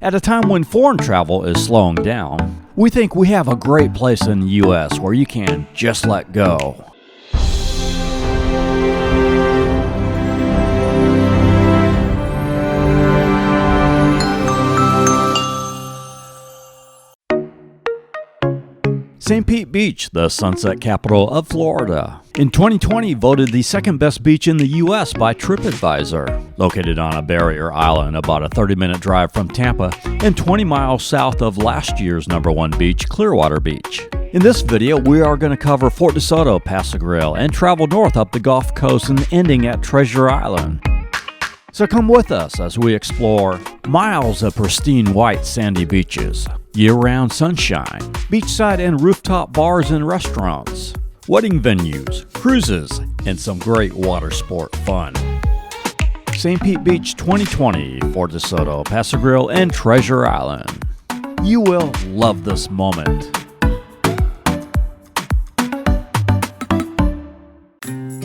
At a time when foreign travel is slowing down, we think we have a great place in the U.S. where you can just let go. St. Pete Beach, the sunset capital of Florida. In 2020, voted the second best beach in the U.S. by TripAdvisor. Located on a barrier island about a 30-minute drive from Tampa and 20 miles south of last year's #1 beach, Clearwater Beach. In this video, we are going to cover Fort DeSoto, Pass-a-Grille, and travel north up the Gulf Coast and ending at Treasure Island. So come with us as we explore miles of pristine white sandy beaches, year-round sunshine, beachside and rooftop bars and restaurants, wedding venues, cruises, and some great water sport fun. St. Pete Beach 2020, Fort DeSoto, Pass-a-Grille, and Treasure Island. You will love this moment.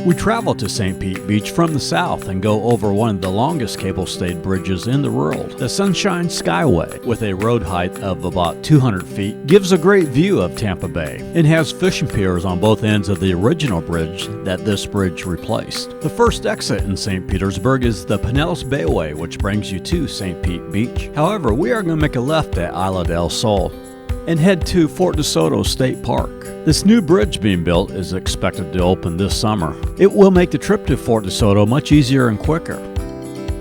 We travel to St. Pete Beach from the south and go over one of the longest cable-stayed bridges in the world. The Sunshine Skyway, with a road height of about 200 feet, gives a great view of Tampa Bay and has fishing piers on both ends of the original bridge that this bridge replaced. The first exit in St. Petersburg is the Pinellas Bayway, which brings you to St. Pete Beach. However, we are going to make a left at Isla del Sol and head to Fort DeSoto State Park. This new bridge being built is expected to open this summer. It will make the trip to Fort DeSoto much easier and quicker.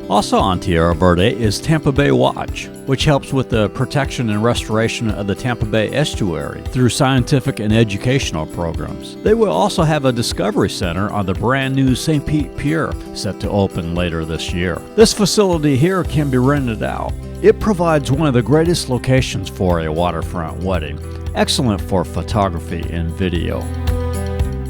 Also on Tierra Verde is Tampa Bay Watch, which helps with the protection and restoration of the Tampa Bay estuary through scientific and educational programs. They will also have a discovery center on the brand new St. Pete Pier set to open later this year. This facility here can be rented out. It provides one of the greatest locations for a waterfront wedding, excellent for photography and video.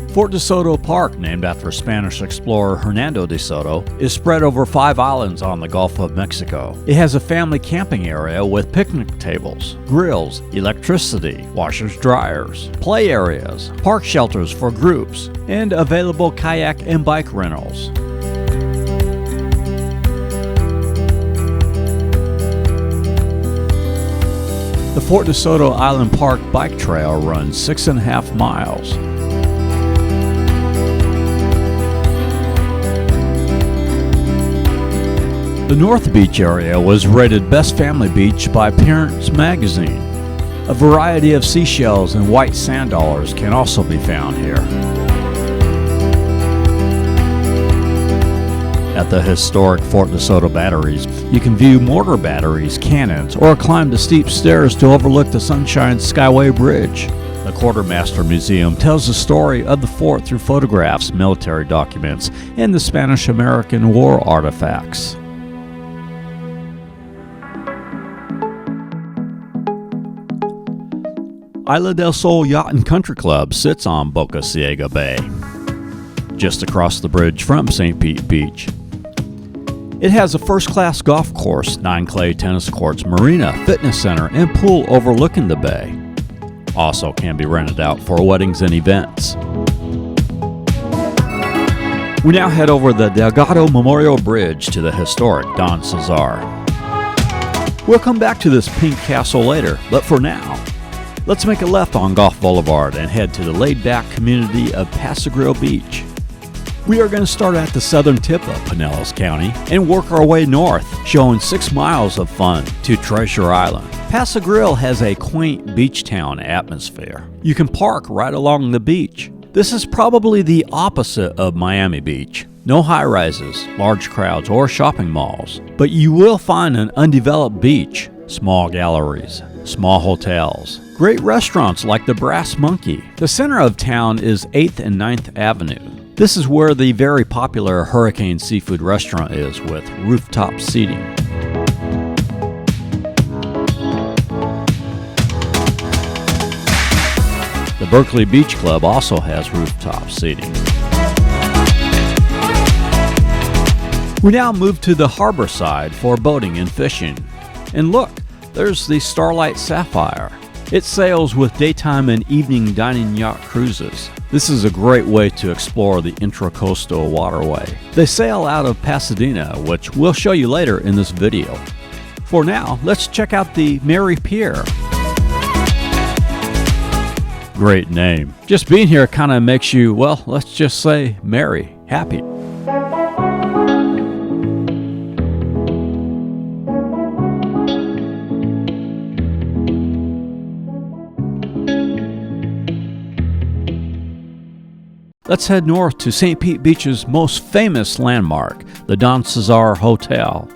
Fort DeSoto Park, named after Spanish explorer Hernando de Soto, is spread over 5 islands on the Gulf of Mexico. It has a family camping area with picnic tables, grills, electricity, washers, dryers, play areas, park shelters for groups, and available kayak and bike rentals. The Fort DeSoto Island Park Bike Trail runs 6.5 miles. The North Beach area was rated Best Family Beach by Parents Magazine. A variety of seashells and white sand dollars can also be found here. At the historic Fort DeSoto batteries, you can view mortar batteries, cannons, or climb the steep stairs to overlook the Sunshine Skyway Bridge. The Quartermaster Museum tells the story of the fort through photographs, military documents, and the Spanish-American War artifacts. Isla del Sol Yacht and Country Club sits on Boca Ciega Bay, just across the bridge from St. Pete Beach. It has a first-class golf course, 9 clay tennis courts, marina, fitness center, and pool overlooking the bay. Also can be rented out for weddings and events. We now head over the Delgado Memorial Bridge to the historic Don Cesar. We'll come back to this pink castle later, but for now, let's make a left on Gulf Boulevard and head to the laid-back community of Pass-a-Grille Beach. We are going to start at the southern tip of Pinellas County and work our way north, showing 6 miles of fun to Treasure Island. Pass-a-Grille has a quaint beach town atmosphere. You can park right along the beach. This is probably the opposite of Miami Beach. No high-rises, large crowds, or shopping malls. But you will find an undeveloped beach, small galleries, small hotels, great restaurants like the Brass Monkey. The center of town is 8th and 9th Avenue. This is where the very popular Hurricane Seafood restaurant is, with rooftop seating. The Berkeley Beach Club also has rooftop seating. We now move to the harbor side for boating and fishing. And look, there's the Starlight Sapphire. It sails with daytime and evening dining yacht cruises. This is a great way to explore the intracoastal waterway. They sail out of Pasadena, which we'll show you later in this video. For now, let's check out the Merry Pier. Great name. Just being here kind of makes you, well, let's just say merry, happy. Let's head north to St. Pete Beach's most famous landmark, the Don Cesar Hotel.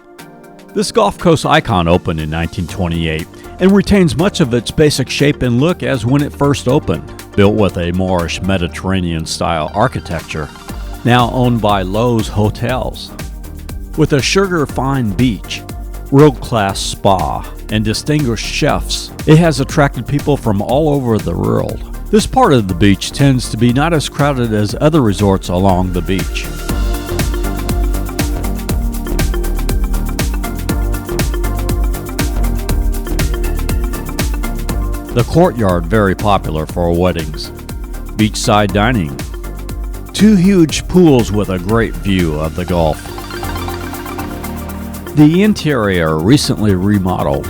This Gulf Coast icon opened in 1928 and retains much of its basic shape and look as when it first opened, built with a Moorish Mediterranean-style architecture, now owned by Lowe's Hotels. With a sugar-fine beach, world-class spa, and distinguished chefs, it has attracted people from all over the world. This part of the beach tends to be not as crowded as other resorts along the beach. The courtyard very popular for weddings. Beachside dining. 2 huge pools with a great view of the Gulf. The interior recently remodeled.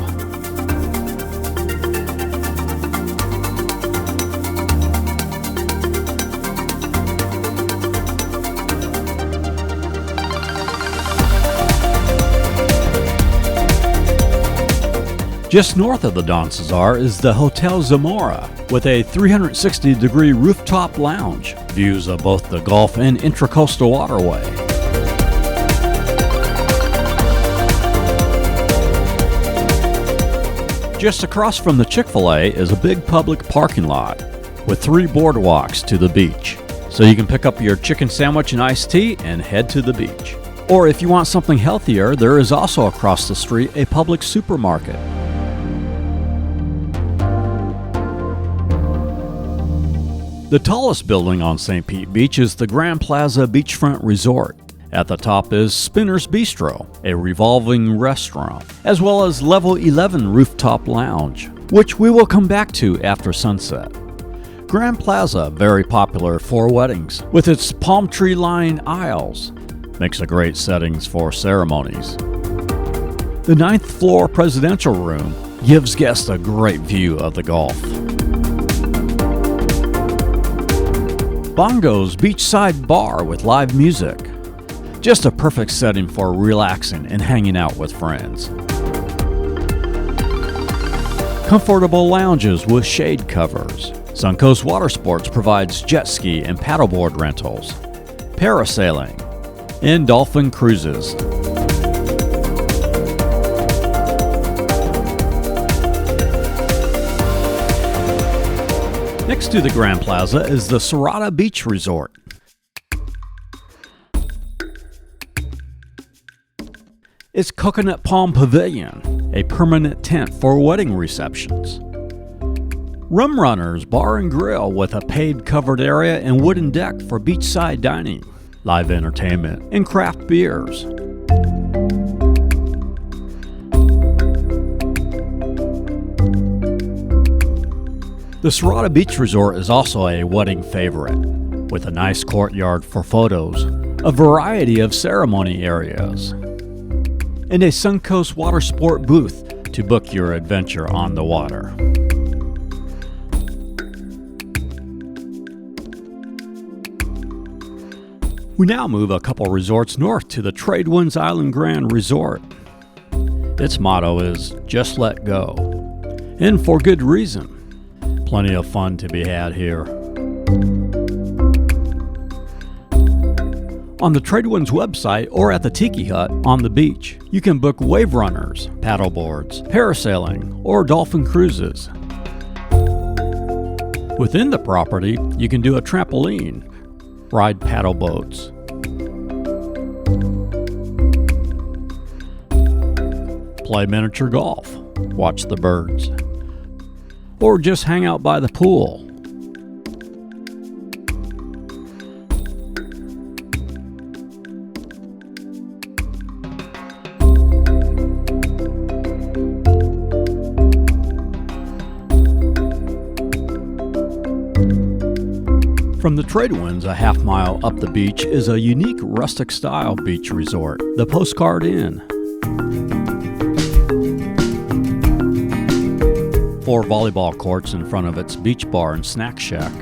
Just north of the Don Cesar is the Hotel Zamora, with a 360-degree rooftop lounge, views of both the Gulf and Intracoastal Waterway. Just across from the Chick-fil-A is a big public parking lot, with 3 boardwalks to the beach, so you can pick up your chicken sandwich and iced tea and head to the beach. Or if you want something healthier, there is also across the street a public supermarket. The tallest building on St. Pete Beach is the Grand Plaza Beachfront Resort. At the top is Spinner's Bistro, a revolving restaurant, as well as Level 11 Rooftop Lounge, which we will come back to after sunset. Grand Plaza, very popular for weddings, with its palm tree-lined aisles, makes a great settings for ceremonies. The 9th floor presidential room gives guests a great view of the Gulf. Bongo's beachside bar with live music. Just a perfect setting for relaxing and hanging out with friends. Comfortable lounges with shade covers. Suncoast Water Sports provides jet ski and paddleboard rentals, parasailing, and dolphin cruises. Next to the Grand Plaza is the Serrata Beach Resort. Its Coconut Palm Pavilion, a permanent tent for wedding receptions. Rum Runners Bar and Grill with a paved covered area and wooden deck for beachside dining, live entertainment, and craft beers. The Serrata Beach Resort is also a wedding favorite, with a nice courtyard for photos, a variety of ceremony areas, and a Suncoast Water Sport booth to book your adventure on the water. We now move a couple resorts north to the Tradewinds Island Grand Resort. Its motto is, "Just let go," and for good reason. Plenty of fun to be had here. On the Tradewinds website or at the Tiki Hut on the beach, you can book wave runners, paddleboards, parasailing, or dolphin cruises. Within the property, you can do a trampoline, ride paddle boats, play miniature golf, watch the birds, or just hang out by the pool. From the Tradewinds, a half mile up the beach, is a unique rustic-style beach resort, the Postcard Inn. 4 volleyball courts in front of its beach bar and snack shack.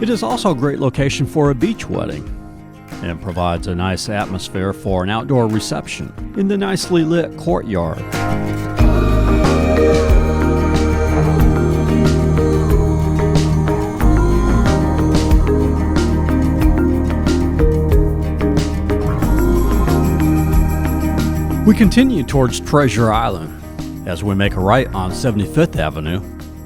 It is also a great location for a beach wedding and provides a nice atmosphere for an outdoor reception in the nicely lit courtyard. We continue towards Treasure Island as we make a right on 75th Avenue.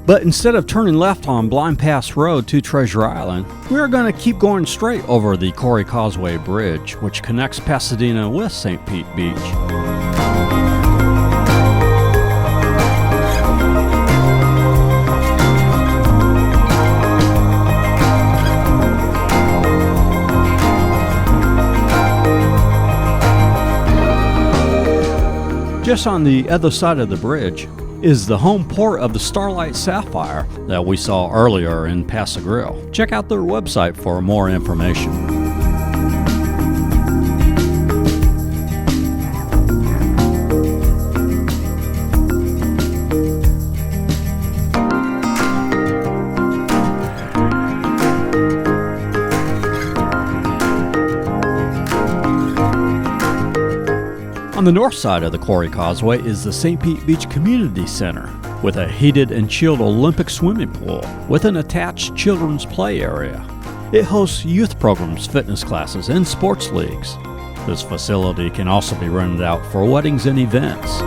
But instead of turning left on Blind Pass Road to Treasure Island, we are going to keep going straight over the Corey Causeway Bridge, which connects Pasadena with St. Pete Beach. Just on the other side of the bridge is the home port of the Starlight Sapphire that we saw earlier in Pass-a-Grille. Check out their website for more information. On the north side of the Corey Causeway is the St. Pete Beach Community Center, with a heated and chilled Olympic swimming pool with an attached children's play area. It hosts youth programs, fitness classes, and sports leagues. This facility can also be rented out for weddings and events.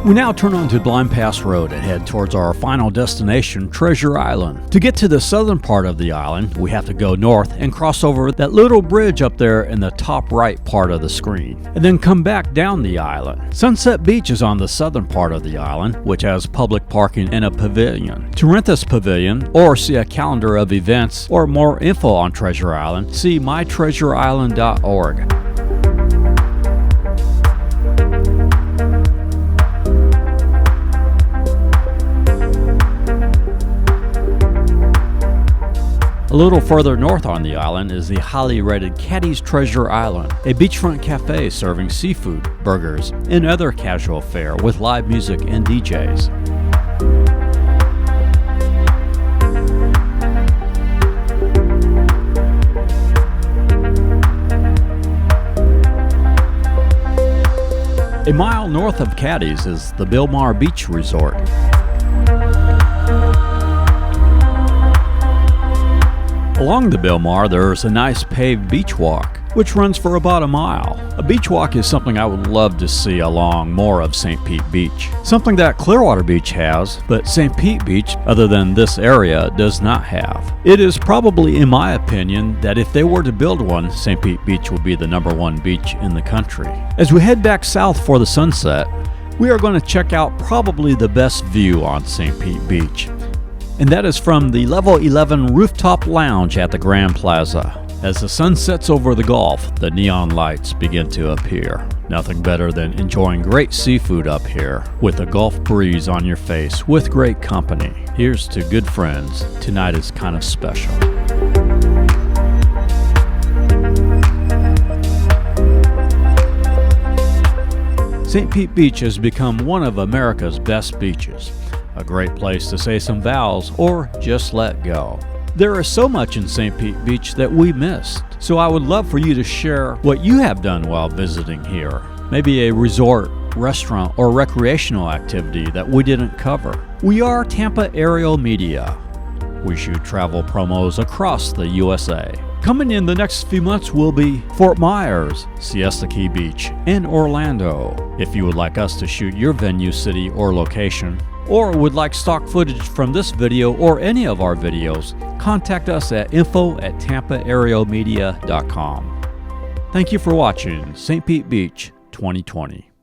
We now turn onto Blind Pass Road and head towards our final destination, Treasure Island. To get to the southern part of the island, we have to go north and cross over that little bridge up there in the top right part of the screen, and then come back down the island. Sunset Beach is on the southern part of the island, which has public parking and a pavilion. To rent this pavilion, or see a calendar of events, or more info on Treasure Island, see mytreasureisland.org. A little further north on the island is the highly rated Caddy's Treasure Island, a beachfront cafe serving seafood, burgers, and other casual fare with live music and DJs. A mile north of Caddy's is the Bilmar Beach Resort. Along the Bilmar, there's a nice paved beach walk, which runs for about a mile. A beach walk is something I would love to see along more of St. Pete Beach. Something that Clearwater Beach has, but St. Pete Beach, other than this area, does not have. It is probably, in my opinion, that if they were to build one, St. Pete Beach would be the #1 beach in the country. As we head back south for the sunset, we are going to check out probably the best view on St. Pete Beach. And that is from the Level 11 Rooftop Lounge at the Grand Plaza. As the sun sets over the Gulf, the neon lights begin to appear. Nothing better than enjoying great seafood up here, with a Gulf breeze on your face, with great company. Here's to good friends. Tonight is kind of special. St. Pete Beach has become one of America's best beaches. A great place to say some vows or just let go. There is so much in St. Pete Beach that we missed, so I would love for you to share what you have done while visiting here. Maybe a resort, restaurant, or recreational activity that we didn't cover. We are Tampa Aerial Media. We shoot travel promos across the USA. Coming in the next few months will be Fort Myers, Siesta Key Beach, and Orlando. If you would like us to shoot your venue, city, or location, or would like stock footage from this video or any of our videos, contact us at info@tampaaerialmedia.com. Thank you for watching St. Pete Beach 2020.